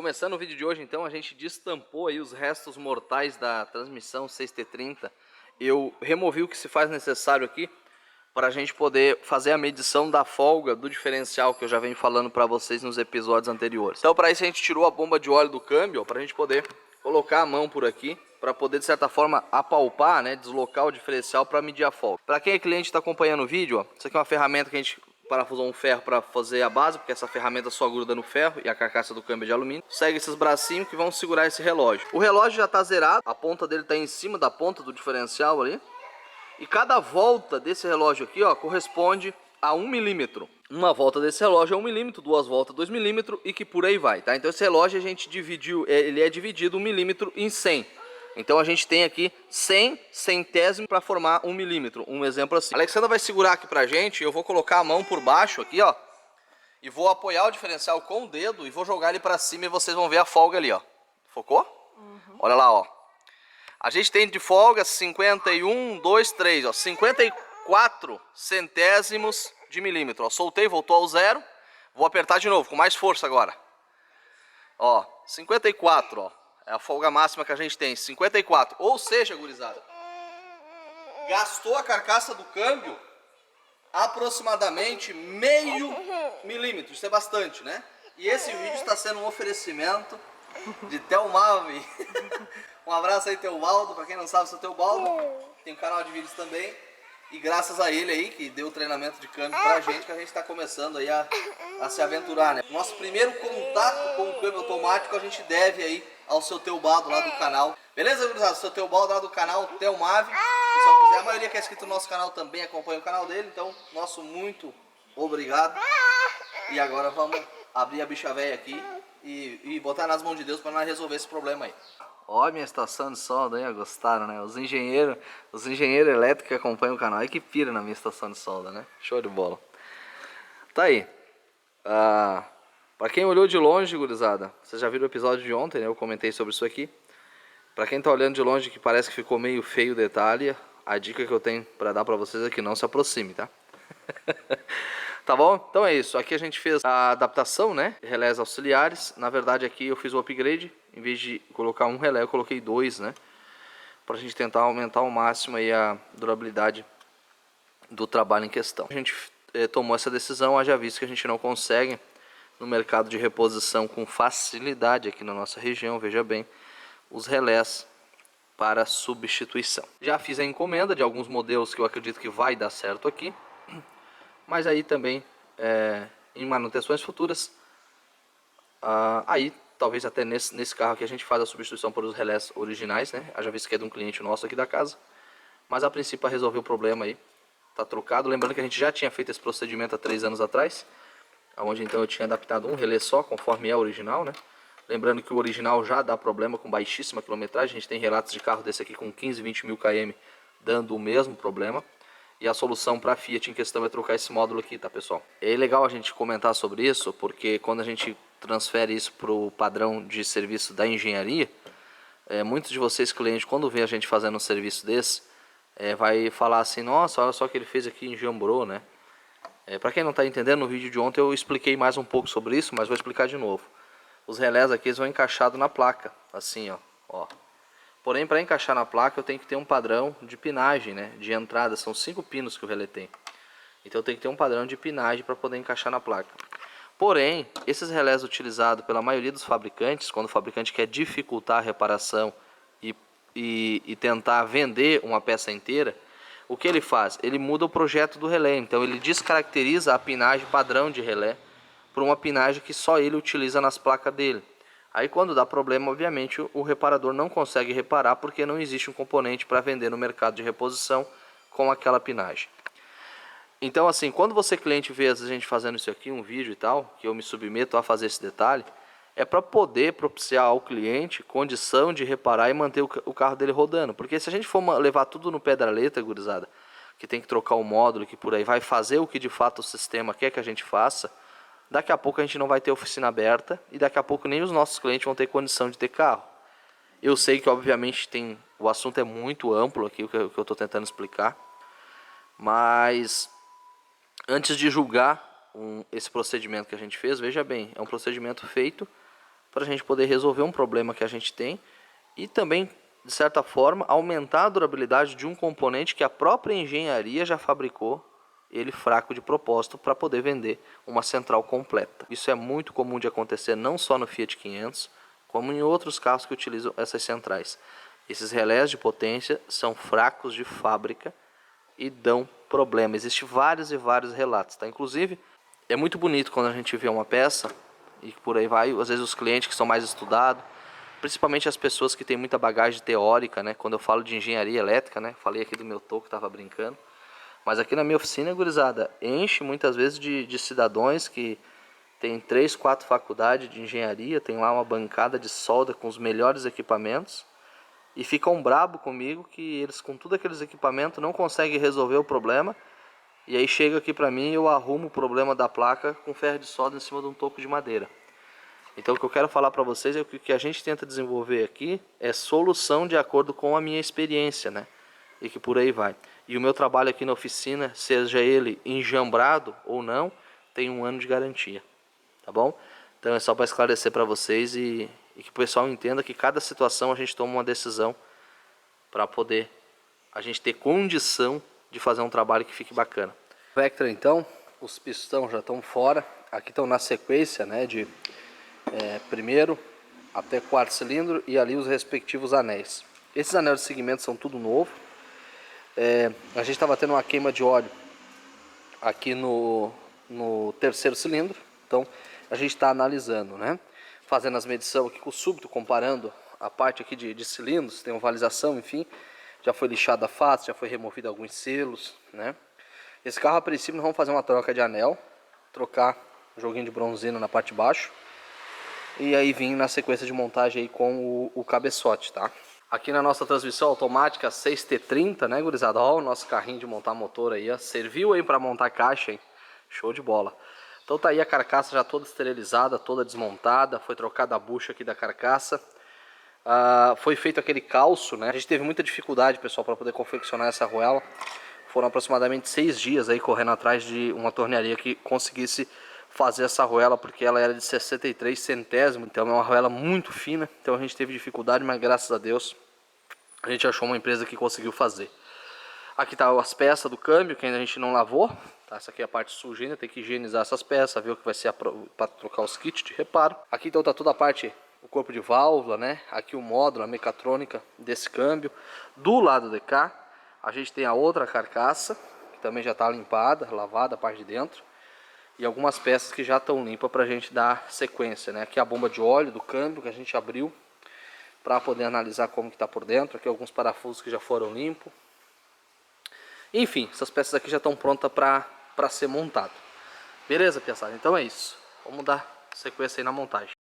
Começando o vídeo de hoje, então, a gente destampou aí os restos mortais da transmissão 6T30. Eu removi o que se faz necessário aqui para a gente poder fazer a medição da folga do diferencial que eu já venho falando para vocês nos episódios anteriores. Então, para isso a gente tirou a bomba de óleo do câmbio, para a gente poder colocar a mão por aqui, para poder de certa forma apalpar, né, deslocar o diferencial para medir a folga. Para quem é cliente e está acompanhando o vídeo, ó, isso aqui é uma ferramenta que a gente parafusou um ferro para fazer a base, porque essa ferramenta só gruda no ferro e a carcaça do câmbio é de alumínio. Segue esses bracinhos que vão segurar esse relógio. O relógio já está zerado, a ponta dele está em cima da ponta do diferencial ali. E cada volta desse relógio aqui, ó, corresponde a 1 milímetro. Uma volta desse relógio é 1 milímetro, duas voltas 2 milímetros e que por aí vai, tá? Então esse relógio a gente dividiu, ele é dividido 1 milímetro em 100. Então a gente tem aqui 100 centésimos para formar 1 milímetro, um exemplo assim. A Alexandra vai segurar aqui pra gente, eu vou colocar a mão por baixo aqui, ó. E vou apoiar o diferencial com o dedo e vou jogar ele para cima e vocês vão ver a folga ali, ó. Focou? Uhum. Olha lá, ó. A gente tem de folga 51, 2, 3, ó, 54 centésimos de milímetro. Ó, soltei, voltou ao zero. Vou apertar de novo, com mais força agora. Ó, 54, ó. É a folga máxima que a gente tem, 54. Ou seja, gurizada, gastou a carcaça do câmbio aproximadamente meio milímetro. Isso é bastante, né? E esse vídeo está sendo um oferecimento de Telmave. Um abraço aí, Teobaldo. Pra quem não sabe, sou Teobaldo. Tem um canal de vídeos também. E graças a ele aí, que deu o treinamento de câmbio pra gente, que a gente tá começando aí a se aventurar, né? Nosso primeiro contato com o câmbio automático a gente deve aí ao seu Teobaldo lá do canal. Beleza, gurizada? Seu Teobaldo lá do canal Telmave. Se só quiser, a maioria que é inscrito no nosso canal também acompanha o canal dele. Então, nosso muito obrigado. E agora vamos abrir a bicha velha aqui e botar nas mãos de Deus para nós resolver esse problema aí. Ó, minha estação de solda aí, gostaram, né? Os engenheiros elétricos que acompanham o canal aí que piram na minha estação de solda, né? Show de bola. Tá aí. Pra quem olhou de longe, gurizada, vocês já viram o episódio de ontem, né? Eu comentei sobre isso aqui. Pra quem tá olhando de longe que parece que ficou meio feio o detalhe, a dica que eu tenho pra dar pra vocês é que não se aproxime, tá? Tá bom? Então é isso. Aqui a gente fez a adaptação, né? Relés auxiliares. Na verdade aqui eu fiz o upgrade. Em vez de colocar um relé, eu coloquei dois, né? Pra gente tentar aumentar ao máximo aí a durabilidade do trabalho em questão. A gente tomou essa decisão, haja visto que a gente não consegue no mercado de reposição com facilidade aqui na nossa região, veja bem, os relés para substituição. Já fiz a encomenda de alguns modelos que eu acredito que vai dar certo aqui. Mas aí também, em manutenções futuras, aí talvez até nesse carro aqui a gente faz a substituição por os relés originais, né? Já visto que é de um cliente nosso aqui da casa. Mas a princípio, para resolver o problema aí, tá trocado. Lembrando que a gente já tinha feito esse procedimento há 3 anos atrás, onde então eu tinha adaptado um relé só, conforme é o original, né? Lembrando que o original já dá problema com baixíssima quilometragem. A gente tem relatos de carro desse aqui com 15, 20 mil km dando o mesmo problema. E a solução para a Fiat em questão é trocar esse módulo aqui, tá, pessoal? É legal a gente comentar sobre isso, porque quando a gente transfere isso para o padrão de serviço da engenharia, muitos de vocês clientes, quando vê a gente fazendo um serviço desse, vai falar assim, nossa, olha só o que ele fez aqui em Jamborô, né? Para quem não está entendendo, no vídeo de ontem eu expliquei mais um pouco sobre isso, mas vou explicar de novo. Os relés aqui eles vão encaixados na placa, assim, ó. Porém, para encaixar na placa, eu tenho que ter um padrão de pinagem, né? De entrada, são 5 pinos que o relé tem. Então eu tenho que ter um padrão de pinagem para poder encaixar na placa. Porém, esses relés utilizados pela maioria dos fabricantes, quando o fabricante quer dificultar a reparação e tentar vender uma peça inteira, o que ele faz? Ele muda o projeto do relé. Então ele descaracteriza a pinagem padrão de relé por uma pinagem que só ele utiliza nas placas dele. Aí quando dá problema, obviamente, o reparador não consegue reparar porque não existe um componente para vender no mercado de reposição com aquela pinagem. Então assim, quando você cliente vê a gente fazendo isso aqui, um vídeo e tal, que eu me submeto a fazer esse detalhe, é para poder propiciar ao cliente condição de reparar e manter o carro dele rodando. Porque se a gente for levar tudo no pé da letra, gurizada, que tem que trocar o módulo, que por aí vai fazer o que de fato o sistema quer que a gente faça, daqui a pouco a gente não vai ter oficina aberta e daqui a pouco nem os nossos clientes vão ter condição de ter carro. Eu sei que obviamente o assunto é muito amplo aqui, o que eu estou tentando explicar, mas antes de julgar esse procedimento que a gente fez, veja bem, é um procedimento feito para a gente poder resolver um problema que a gente tem e também, de certa forma, aumentar a durabilidade de um componente que a própria engenharia já fabricou ele fraco de propósito para poder vender uma central completa. Isso é muito comum de acontecer não só no Fiat 500, como em outros carros que utilizam essas centrais. Esses relés de potência são fracos de fábrica e dão problema. Existem vários e vários relatos, tá? Inclusive, é muito bonito quando a gente vê uma peça e por aí vai, às vezes os clientes que são mais estudados, principalmente as pessoas que têm muita bagagem teórica, né? Quando eu falo de engenharia elétrica, né? Falei aqui do meu toco, estava brincando. Mas aqui na minha oficina, gurizada, enche muitas vezes de cidadãos que tem 3, 4 faculdades de engenharia, tem lá uma bancada de solda com os melhores equipamentos e ficam brabo comigo que eles com tudo aqueles equipamentos não conseguem resolver o problema e aí chega aqui pra mim e eu arrumo o problema da placa com ferro de solda em cima de um toco de madeira. Então o que eu quero falar para vocês é que o que a gente tenta desenvolver aqui é solução de acordo com a minha experiência, né? E que por aí vai. E o meu trabalho aqui na oficina, seja ele enjambrado ou não, tem 1 ano de garantia, tá bom? Então é só para esclarecer para vocês e que o pessoal entenda que cada situação a gente toma uma decisão para poder a gente ter condição de fazer um trabalho que fique bacana. Vectra então, os pistões já estão fora, aqui estão na sequência, né, de primeiro até 4º cilindro e ali os respectivos anéis. Esses anéis de segmento são tudo novo. A gente estava tendo uma queima de óleo aqui no 3º cilindro, então a gente está analisando, né? Fazendo as medições aqui com o súbito, comparando a parte aqui de cilindros, tem ovalização, enfim, já foi lixada a face, já foi removido alguns selos, né? Esse carro, a princípio, nós vamos fazer uma troca de anel, trocar o joguinho de bronzino na parte de baixo e aí vir na sequência de montagem aí com o cabeçote, tá? Aqui na nossa transmissão automática 6T30, né, gurizada? Ó, o nosso carrinho de montar motor aí, ó. Serviu aí para montar caixa, hein? Show de bola. Então tá aí a carcaça já toda esterilizada, toda desmontada. Foi trocada a bucha aqui da carcaça. Foi feito aquele calço, né? A gente teve muita dificuldade, pessoal, para poder confeccionar essa arruela. Foram aproximadamente 6 dias aí correndo atrás de uma tornearia que conseguisse fazer essa arruela, porque ela era de 63 centésimos, então é uma arruela muito fina, então a gente teve dificuldade, mas graças a Deus a gente achou uma empresa que conseguiu fazer. Aqui tá as peças do câmbio que ainda a gente não lavou, tá? Essa aqui é a parte suja ainda, tem que higienizar essas peças, ver o que vai ser para trocar os kits de reparo. Aqui então tá toda a parte, o corpo de válvula, né? Aqui o módulo, a mecatrônica desse câmbio. Do lado de cá a gente tem a outra carcaça, que também já está limpada, lavada a parte de dentro. E algumas peças que já estão limpas para a gente dar sequência, né? Aqui a bomba de óleo do câmbio que a gente abriu para poder analisar como que está por dentro. Aqui alguns parafusos que já foram limpos. Enfim, essas peças aqui já estão prontas para ser montado. Beleza, pessoal? Então é isso. Vamos dar sequência aí na montagem.